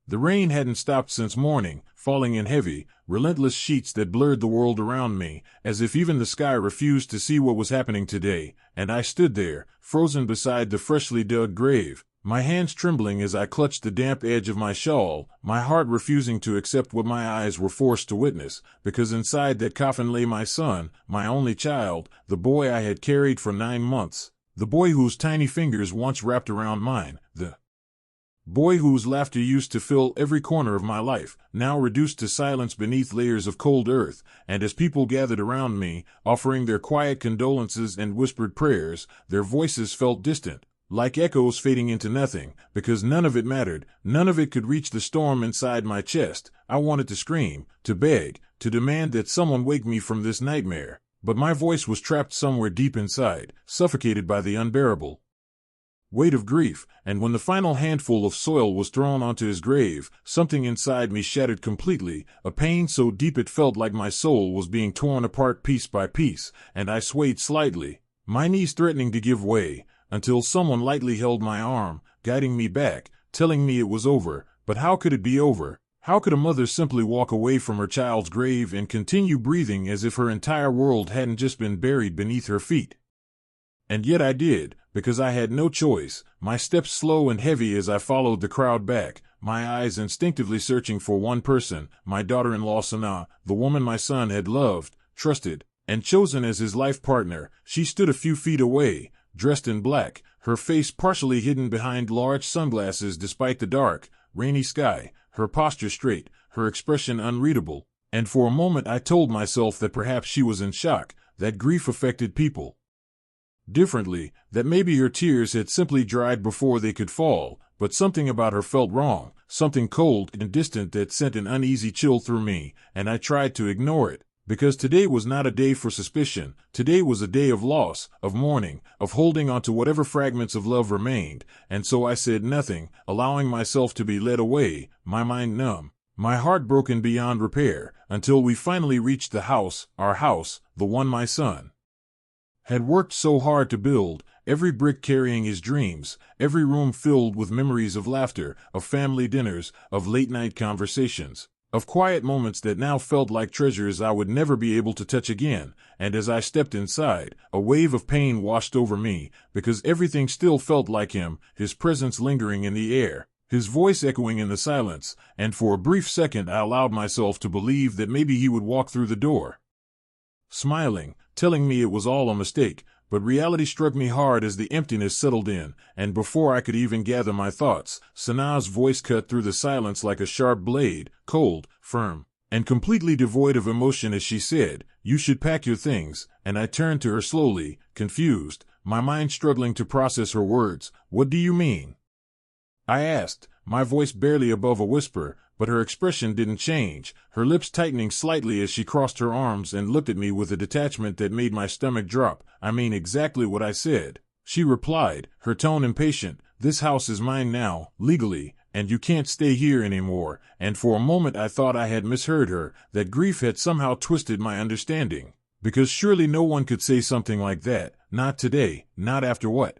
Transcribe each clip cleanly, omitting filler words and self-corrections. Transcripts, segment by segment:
The rain hadn't stopped since morning, falling in heavy, relentless sheets that blurred the world around me, as if even the sky refused to see what was happening today, and I stood there, frozen beside the freshly dug grave, my hands trembling as I clutched the damp edge of my shawl, my heart refusing to accept what my eyes were forced to witness, because inside that coffin lay my son, my only child, the boy I had carried for 9 months, the boy whose tiny fingers once wrapped around mine, the boy whose laughter used to fill every corner of my life, now reduced to silence beneath layers of cold earth, and as people gathered around me, offering their quiet condolences and whispered prayers, their voices felt distant, like echoes fading into nothing, because none of it mattered, none of it could reach the storm inside my chest. I wanted to scream, to beg, to demand that someone wake me from this nightmare, but my voice was trapped somewhere deep inside, suffocated by the unbearable weight of grief, and when the final handful of soil was thrown onto his grave, something inside me shattered completely, a pain so deep it felt like my soul was being torn apart piece by piece, and I swayed slightly, my knees threatening to give way, until someone lightly held my arm, guiding me back, telling me it was over. But how could it be over? How could a mother simply walk away from her child's grave and continue breathing as if her entire world hadn't just been buried beneath her feet? And yet I did, because I had no choice, my steps slow and heavy as I followed the crowd back, my eyes instinctively searching for one person, my daughter-in-law Sanaa, the woman my son had loved, trusted, and chosen as his life partner. She stood a few feet away, dressed in black, her face partially hidden behind large sunglasses despite the dark, rainy sky, her posture straight, her expression unreadable, and for a moment I told myself that perhaps she was in shock, that grief affected people differently, that maybe her tears had simply dried before they could fall, but something about her felt wrong, something cold and distant that sent an uneasy chill through me, and I tried to ignore it, because today was not a day for suspicion. Today was a day of loss, of mourning, of holding on to whatever fragments of love remained, and so I said nothing, allowing myself to be led away, my mind numb, my heart broken beyond repair, until we finally reached the house, our house, the one my son had worked so hard to build, every brick carrying his dreams, every room filled with memories of laughter, of family dinners, of late-night conversations, of quiet moments that now felt like treasures I would never be able to touch again. And as I stepped inside, a wave of pain washed over me, because everything still felt like him, his presence lingering in the air, his voice echoing in the silence, and for a brief second I allowed myself to believe that maybe he would walk through the door, smiling, telling me it was all a mistake. But reality struck me hard as the emptiness settled in, and before I could even gather my thoughts, Sanaa's voice cut through the silence like a sharp blade, cold, firm, and completely devoid of emotion as she said, "You should pack your things," and I turned to her slowly, confused, my mind struggling to process her words. "What do you mean?" I asked, my voice barely above a whisper, but her expression didn't change, her lips tightening slightly as she crossed her arms and looked at me with a detachment that made my stomach drop. "I mean exactly what I said," she replied, her tone impatient. "This house is mine now, legally, and you can't stay here anymore." And for a moment I thought I had misheard her, that grief had somehow twisted my understanding, because surely no one could say something like that, not today, not after what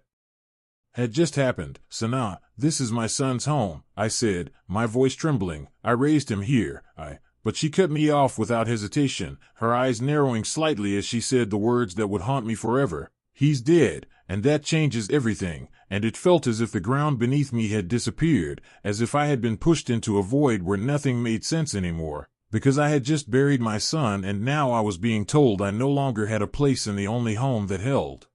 had just happened. "Sanaa, this is my son's home," I said, my voice trembling. "I raised him here, But she cut me off without hesitation, her eyes narrowing slightly as she said the words that would haunt me forever. "He's dead, and that changes everything," and it felt as if the ground beneath me had disappeared, as if I had been pushed into a void where nothing made sense anymore, because I had just buried my son and now I was being told I no longer had a place in the only home that held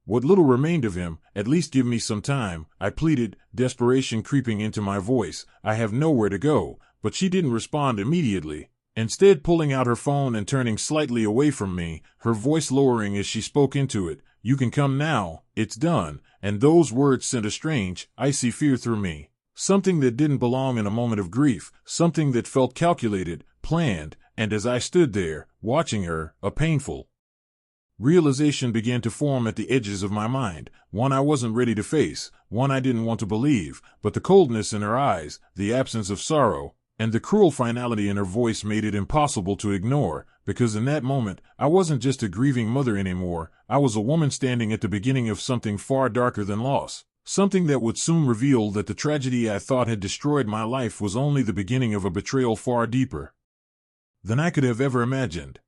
what little remained of him. "At least give me some time," I pleaded, desperation creeping into my voice. "I have nowhere to go." But she didn't respond immediately, instead pulling out her phone and turning slightly away from me, her voice lowering as she spoke into it. "You can come now, it's done," and those words sent a strange, icy fear through me, something that didn't belong in a moment of grief, something that felt calculated, planned, and as I stood there, watching her, a painful realization began to form at the edges of my mind, one I wasn't ready to face, one I didn't want to believe, but the coldness in her eyes, the absence of sorrow, and the cruel finality in her voice made it impossible to ignore, because in that moment, I wasn't just a grieving mother anymore, I was a woman standing at the beginning of something far darker than loss, Something that would soon reveal that the tragedy I thought had destroyed my life was only the beginning of a betrayal far deeper than I could have ever imagined.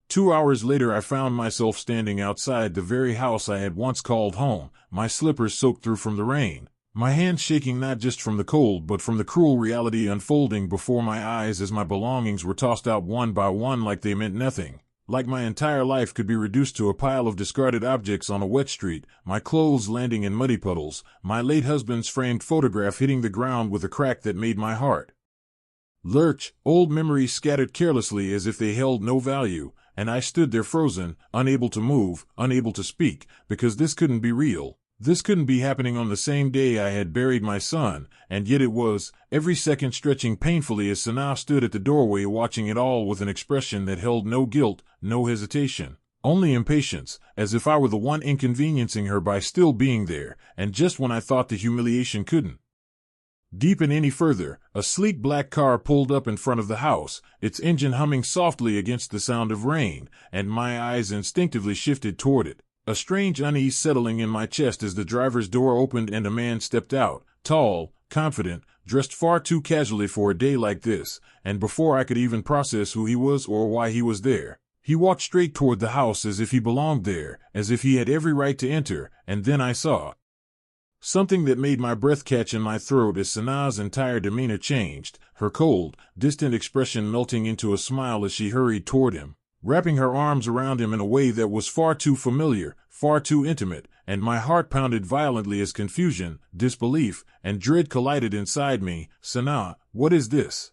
2 hours later, I found myself standing outside the very house I had once called home, my slippers soaked through from the rain, my hands shaking not just from the cold but from the cruel reality unfolding before my eyes as my belongings were tossed out one by one like they meant nothing. Like my entire life could be reduced to a pile of discarded objects on a wet street, my clothes landing in muddy puddles, my late husband's framed photograph hitting the ground with a crack that made my heart lurch, old memories scattered carelessly as if they held no value, and I stood there frozen, unable to move, unable to speak, because this couldn't be real. This couldn't be happening on the same day I had buried my son, and yet it was, every second stretching painfully as Sanaa stood at the doorway watching it all with an expression that held no guilt, no hesitation, only impatience, as if I were the one inconveniencing her by still being there, and just when I thought the humiliation couldn't deepen any further, a sleek black car pulled up in front of the house, its engine humming softly against the sound of rain, and my eyes instinctively shifted toward it. A strange unease settling in my chest as the driver's door opened and a man stepped out, tall, confident, dressed far too casually for a day like this, and before I could even process who he was or why he was there, he walked straight toward the house as if he belonged there, as if he had every right to enter, and then I saw something that made my breath catch in my throat as Sanaa's entire demeanor changed, her cold, distant expression melting into a smile as she hurried toward him, wrapping her arms around him in a way that was far too familiar, far too intimate, and my heart pounded violently as confusion, disbelief, and dread collided inside me. "Sanaa, what is this?"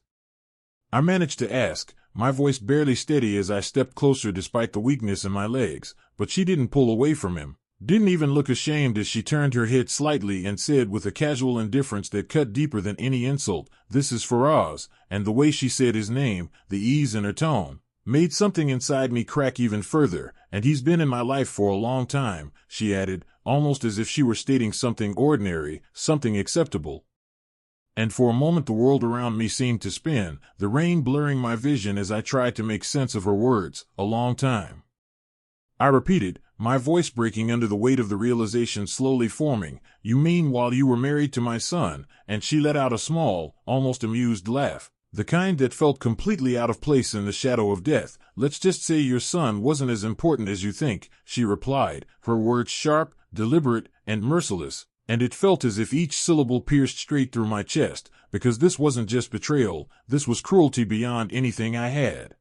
I managed to ask, my voice barely steady as I stepped closer despite the weakness in my legs, but she didn't pull away from him. Didn't even look ashamed as she turned her head slightly and said with a casual indifference that cut deeper than any insult, "This is Faraz," and the way she said his name, the ease in her tone, made something inside me crack even further. "And he's been in my life for a long time," she added, almost as if she were stating something ordinary, something acceptable. And for a moment the world around me seemed to spin, the rain blurring my vision as I tried to make sense of her words. "A long time," I repeated, my voice breaking under the weight of the realization slowly forming. "You mean while you were married to my son?" And she let out a small, almost amused laugh, the kind that felt completely out of place in the shadow of death. "Let's just say your son wasn't as important as you think," she replied, her words sharp, deliberate, and merciless, and it felt as if each syllable pierced straight through my chest, because this wasn't just betrayal, this was cruelty beyond anything I had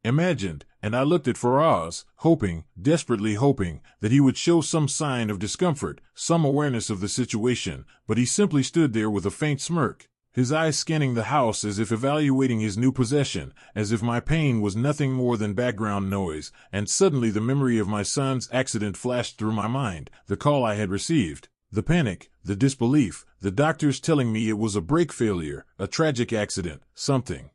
imagined. And I looked at Faraz, hoping, desperately hoping, that he would show some sign of discomfort, some awareness of the situation, but he simply stood there with a faint smirk, his eyes scanning the house as if evaluating his new possession, as if my pain was nothing more than background noise. And suddenly the memory of my son's accident flashed through my mind, the call I had received, the panic, the disbelief, the doctors telling me it was a brake failure, a tragic accident, something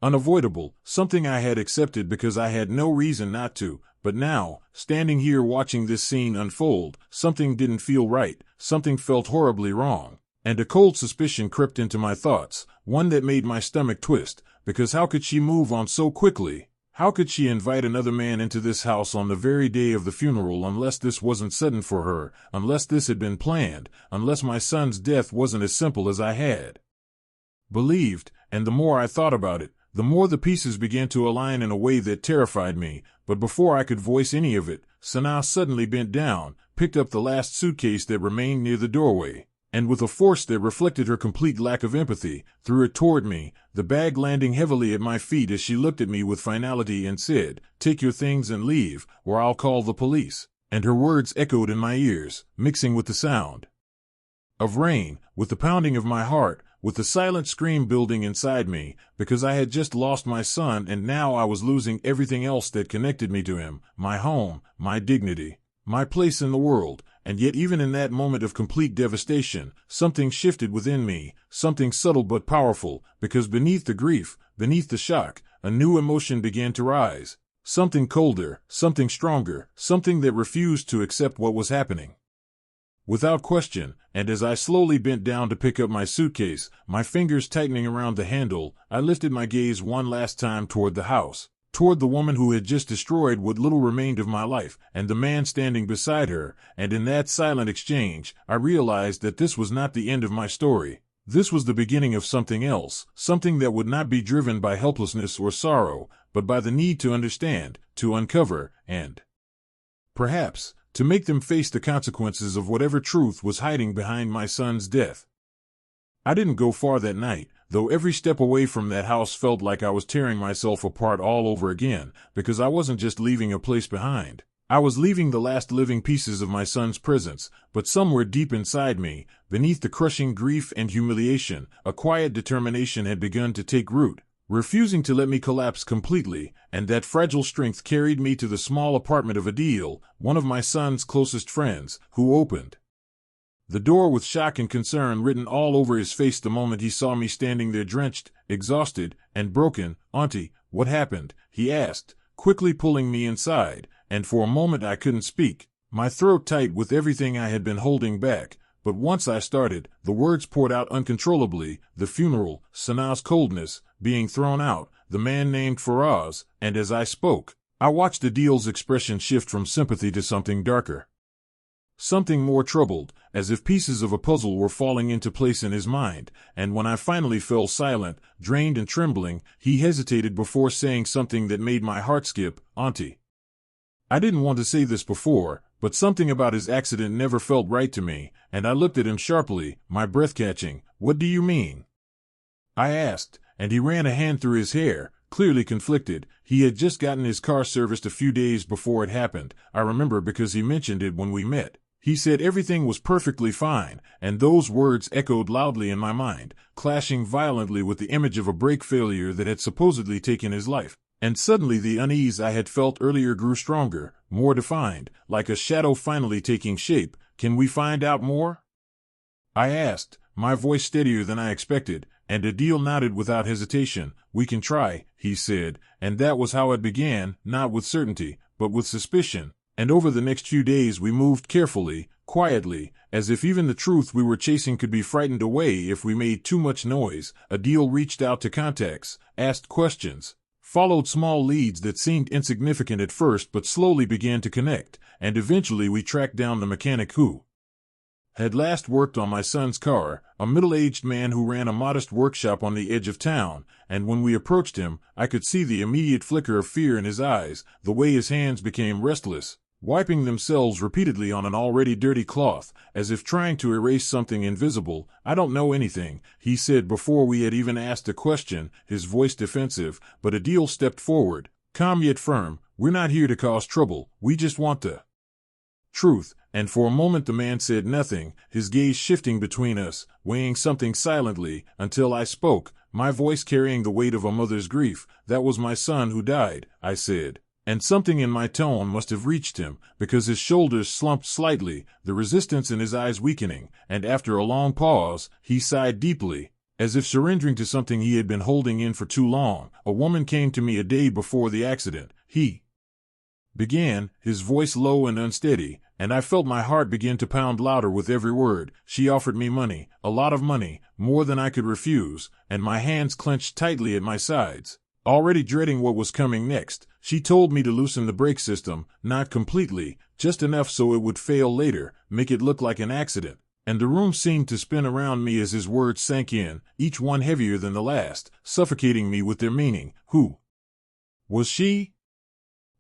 unavoidable, something I had accepted because I had no reason not to. But now, standing here watching this scene unfold, something didn't feel right, something felt horribly wrong. And a cold suspicion crept into my thoughts, one that made my stomach twist, because how could she move on so quickly? How could she invite another man into this house on the very day of the funeral unless this wasn't sudden for her, unless this had been planned, unless my son's death wasn't as simple as I had believed? And the more I thought about it, the more the pieces began to align in a way that terrified me. But before I could voice any of it, Sanaa suddenly bent down, picked up the last suitcase that remained near the doorway, and with a force that reflected her complete lack of empathy, threw it toward me, the bag landing heavily at my feet as she looked at me with finality and said, "Take your things and leave, or I'll call the police." And her words echoed in my ears, mixing with the sound of rain, with the pounding of my heart, with the silent scream building inside me, because I had just lost my son and now I was losing everything else that connected me to him, my home, my dignity, my place in the world. And yet even in that moment of complete devastation, something shifted within me, something subtle but powerful, because beneath the grief, beneath the shock, a new emotion began to rise, something colder, something stronger, something that refused to accept what was happening without question. And as I slowly bent down to pick up my suitcase, my fingers tightening around the handle, I lifted my gaze one last time toward the house. toward the woman who had just destroyed what little remained of my life, and the man standing beside her, and in that silent exchange, I realized that this was not the end of my story. This was the beginning of something else, something that would not be driven by helplessness or sorrow, but by the need to understand, to uncover, and perhaps, to make them face the consequences of whatever truth was hiding behind my son's death. I didn't go far that night, though every step away from that house felt like I was tearing myself apart all over again, because I wasn't just leaving a place behind. I was leaving the last living pieces of my son's presence, but somewhere deep inside me, beneath the crushing grief and humiliation, a quiet determination had begun to take root, refusing to let me collapse completely, and that fragile strength carried me to the small apartment of Adil, one of my son's closest friends, who opened the door with shock and concern written all over his face the moment he saw me standing there drenched, exhausted, and broken. "Auntie, what happened?" he asked, quickly pulling me inside, and for a moment I couldn't speak, my throat tight with everything I had been holding back. But once I started, the words poured out uncontrollably: the funeral, Sanaa's coldness, being thrown out, the man named Faraz, and as I spoke, I watched Adil's expression shift from sympathy to something darker, something more troubled, as if pieces of a puzzle were falling into place in his mind, and when I finally fell silent, drained and trembling, he hesitated before saying something that made my heart skip: "Auntie." I didn't want to say this before, but something about his accident never felt right to me, and I looked at him sharply, my breath catching. "What do you mean?" I asked, and he ran a hand through his hair, clearly conflicted. He had just gotten his car serviced a few days before it happened. I remember because he mentioned it when we met. He said everything was perfectly fine, and those words echoed loudly in my mind, clashing violently with the image of a brake failure that had supposedly taken his life. And suddenly the unease I had felt earlier grew stronger, more defined, like a shadow finally taking shape. "Can we find out more?" I asked, my voice steadier than I expected, and Adil nodded without hesitation. "We can try," he said, and that was how it began, not with certainty, but with suspicion. And over the next few days we moved carefully, quietly, as if even the truth we were chasing could be frightened away if we made too much noise. Adil reached out to contacts, asked questions, followed small leads that seemed insignificant at first but slowly began to connect, and eventually we tracked down the mechanic who had last worked on my son's car, a middle-aged man who ran a modest workshop on the edge of town, and when we approached him, I could see the immediate flicker of fear in his eyes, the way his hands became restless, wiping themselves repeatedly on an already dirty cloth, as if trying to erase something invisible. "I don't know anything," he said before we had even asked a question, his voice defensive, but Adil stepped forward, calm yet firm. "We're not here to cause trouble, we just want the truth." And for a moment the man said nothing, his gaze shifting between us, weighing something silently, until I spoke, my voice carrying the weight of a mother's grief. "That was my son who died," I said. And something in my tone must have reached him, because his shoulders slumped slightly, the resistance in his eyes weakening, and after a long pause, he sighed deeply, as if surrendering to something he had been holding in for too long. "A woman came to me a day before the accident," he began, his voice low and unsteady, and I felt my heart begin to pound louder with every word. "She offered me money, a lot of money, more than I could refuse," and my hands clenched tightly at my sides. Already dreading what was coming next, she told me to loosen the brake system, not completely, just enough so it would fail later, make it look like an accident. And the room seemed to spin around me as his words sank in, each one heavier than the last, suffocating me with their meaning. Who was she?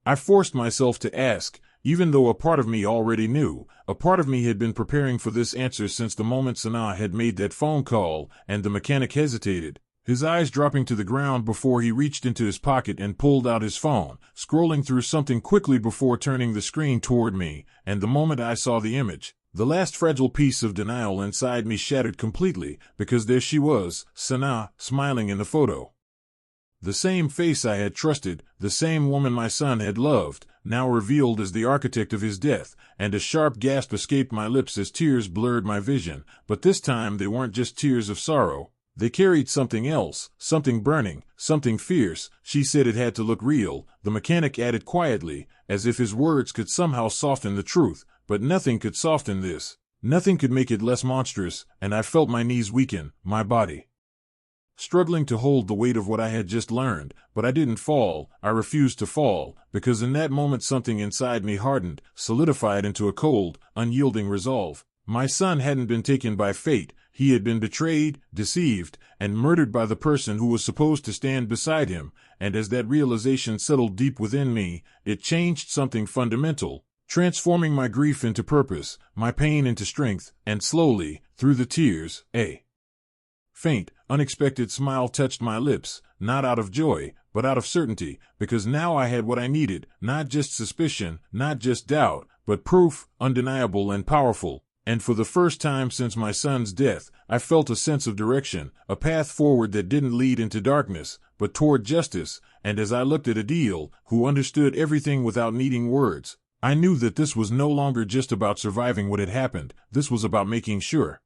I forced myself to ask, even though a part of me already knew. A part of me had been preparing for this answer since the moment Sanaa had made that phone call, and the mechanic hesitated, his eyes dropping to the ground before he reached into his pocket and pulled out his phone, scrolling through something quickly before turning the screen toward me, and the moment I saw the image, the last fragile piece of denial inside me shattered completely, because there she was, Sanaa, smiling in the photo. The same face I had trusted, the same woman my son had loved, now revealed as the architect of his death, and a sharp gasp escaped my lips as tears blurred my vision, but this time they weren't just tears of sorrow. They carried something else, something burning, something fierce. "She said it had to look real," the mechanic added quietly, as if his words could somehow soften the truth, but nothing could soften this. Nothing could make it less monstrous, and I felt my knees weaken, my body struggling to hold the weight of what I had just learned, but I didn't fall. I refused to fall, because in that moment something inside me hardened, solidified into a cold, unyielding resolve. My son hadn't been taken by fate. He had been betrayed, deceived, and murdered by the person who was supposed to stand beside him, and as that realization settled deep within me, it changed something fundamental, transforming my grief into purpose, my pain into strength, and slowly, through the tears, a faint, unexpected smile touched my lips, not out of joy, but out of certainty, because now I had what I needed, not just suspicion, not just doubt, but proof, undeniable and powerful. And for the first time since my son's death, I felt a sense of direction, a path forward that didn't lead into darkness, but toward justice. And as I looked at Adil, who understood everything without needing words, I knew that this was no longer just about surviving what had happened. This was about making sure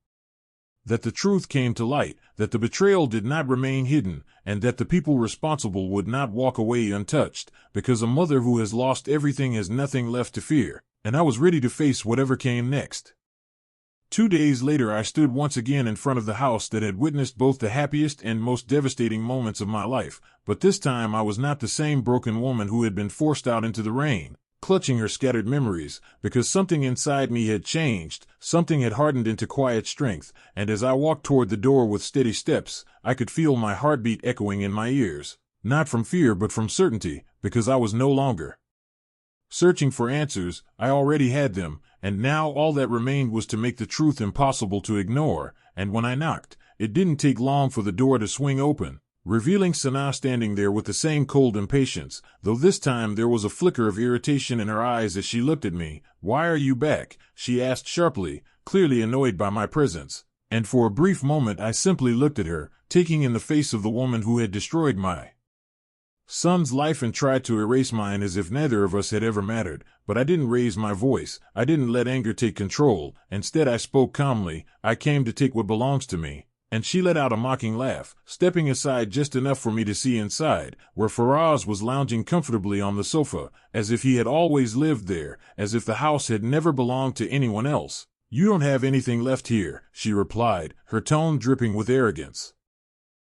that the truth came to light, that the betrayal did not remain hidden, and that the people responsible would not walk away untouched, because a mother who has lost everything has nothing left to fear, and I was ready to face whatever came next. 2 days later I stood once again in front of the house that had witnessed both the happiest and most devastating moments of my life, but this time I was not the same broken woman who had been forced out into the rain, clutching her scattered memories, because something inside me had changed, something had hardened into quiet strength, and as I walked toward the door with steady steps, I could feel my heartbeat echoing in my ears, not from fear but from certainty, because I was no longer searching for answers. I already had them, and now all that remained was to make the truth impossible to ignore. And when I knocked, it didn't take long for the door to swing open, revealing Sana standing there with the same cold impatience, though this time there was a flicker of irritation in her eyes as she looked at me. "Why are you back?" she asked sharply, clearly annoyed by my presence. And for a brief moment I simply looked at her, taking in the face of the woman who had destroyed my son's life and tried to erase mine as if neither of us had ever mattered. But I didn't raise my voice. I didn't let anger take control. Instead I spoke calmly. "I came to take what belongs to me." And she let out a mocking laugh, stepping aside just enough for me to see inside, where Faraz was lounging comfortably on the sofa, as if he had always lived there, as if the house had never belonged to anyone else. "You don't have anything left here," she replied, her tone dripping with arrogance.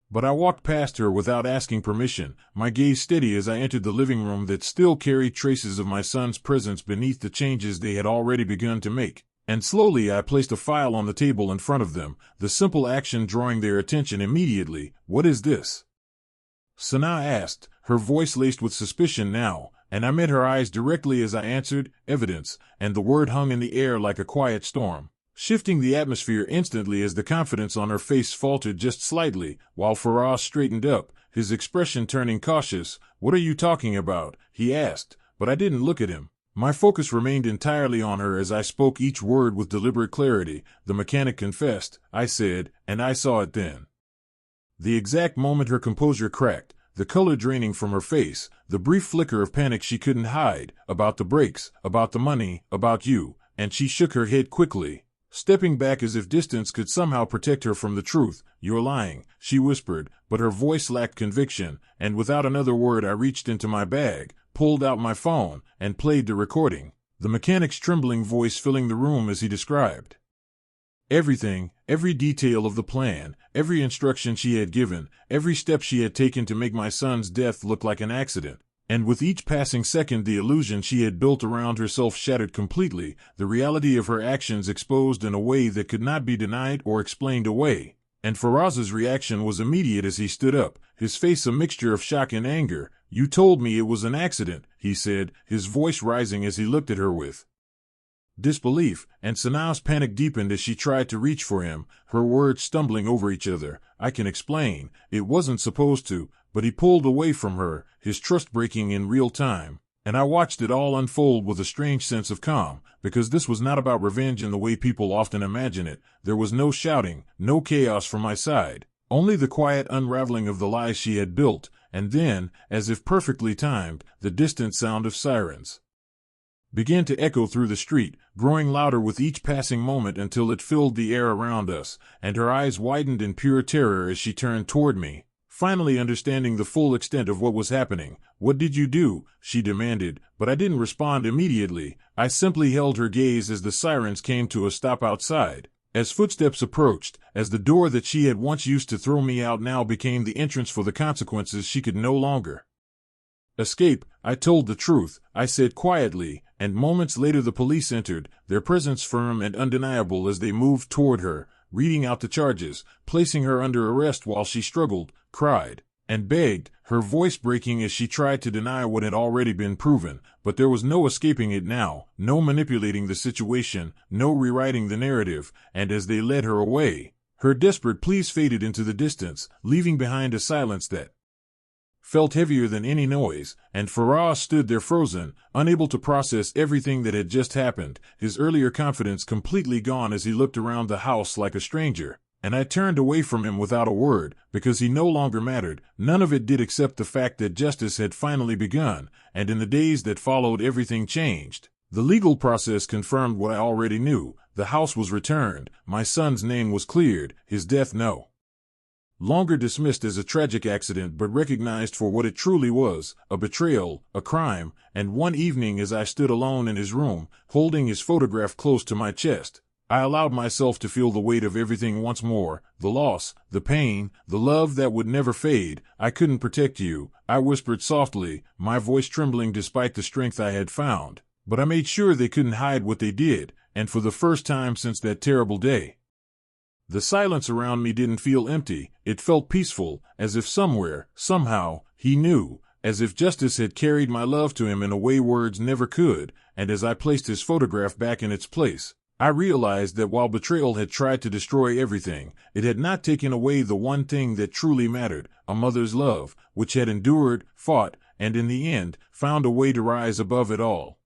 But I walked past her without asking permission, my gaze steady as I entered the living room that still carried traces of my son's presence beneath the changes they had already begun to make. And slowly I placed a file on the table in front of them, the simple action drawing their attention immediately. "What is this?" Sana asked, her voice laced with suspicion now, and I met her eyes directly as I answered, "Evidence," and the word hung in the air like a quiet storm, shifting the atmosphere instantly as the confidence on her face faltered just slightly, while Faraz straightened up, his expression turning cautious. "What are you talking about?" he asked, but I didn't look at him. My focus remained entirely on her as I spoke each word with deliberate clarity. "The mechanic confessed," I said, "and I saw it then." The exact moment her composure cracked, the color draining from her face, the brief flicker of panic she couldn't hide, "About the brakes, about the money, about you," and she shook her head quickly, stepping back as if distance could somehow protect her from the truth. "You're lying," she whispered, but her voice lacked conviction, and without another word I reached into my bag, pulled out my phone, and played the recording, the mechanic's trembling voice filling the room as he described everything, every detail of the plan, every instruction she had given, every step she had taken to make my son's death look like an accident. And with each passing second the illusion she had built around herself shattered completely, the reality of her actions exposed in a way that could not be denied or explained away. And Faraz's reaction was immediate as he stood up, his face a mixture of shock and anger. "You told me it was an accident," he said, his voice rising as he looked at her with disbelief, and Sana's panic deepened as she tried to reach for him, her words stumbling over each other. "I can explain. It wasn't supposed to," but he pulled away from her, his trust breaking in real time. And I watched it all unfold with a strange sense of calm, because this was not about revenge in the way people often imagine it. There was no shouting, no chaos from my side, only the quiet unraveling of the lies she had built, and then, as if perfectly timed, the distant sound of sirens began to echo through the street, growing louder with each passing moment until it filled the air around us, and her eyes widened in pure terror as she turned toward me, finally understanding the full extent of what was happening. "What did you do?" she demanded, but I didn't respond immediately. I simply held her gaze as the sirens came to a stop outside. As footsteps approached, as the door that she had once used to throw me out now became the entrance for the consequences she could no longer escape, I told the truth, I said quietly, and moments later the police entered, their presence firm and undeniable as they moved toward her, reading out the charges, placing her under arrest while she struggled, cried, and begged, her voice breaking as she tried to deny what had already been proven, but there was no escaping it now, no manipulating the situation, no rewriting the narrative, and as they led her away, her desperate pleas faded into the distance, leaving behind a silence that felt heavier than any noise, and Farah stood there frozen, unable to process everything that had just happened, his earlier confidence completely gone as he looked around the house like a stranger. And I turned away from him without a word, because he no longer mattered. None of it did except the fact that justice had finally begun, and in the days that followed everything changed. The legal process confirmed what I already knew. The house was returned, my son's name was cleared, his death no longer dismissed as a tragic accident but recognized for what it truly was, a betrayal, a crime, and one evening as I stood alone in his room, holding his photograph close to my chest, I allowed myself to feel the weight of everything once more, the loss, the pain, the love that would never fade. I couldn't protect you, I whispered softly, my voice trembling despite the strength I had found, but I made sure they couldn't hide what they did, and for the first time since that terrible day, the silence around me didn't feel empty, it felt peaceful, as if somewhere, somehow, he knew, as if justice had carried my love to him in a way words never could, and as I placed his photograph back in its place, I realized that while betrayal had tried to destroy everything, it had not taken away the one thing that truly mattered, a mother's love, which had endured, fought, and in the end, found a way to rise above it all.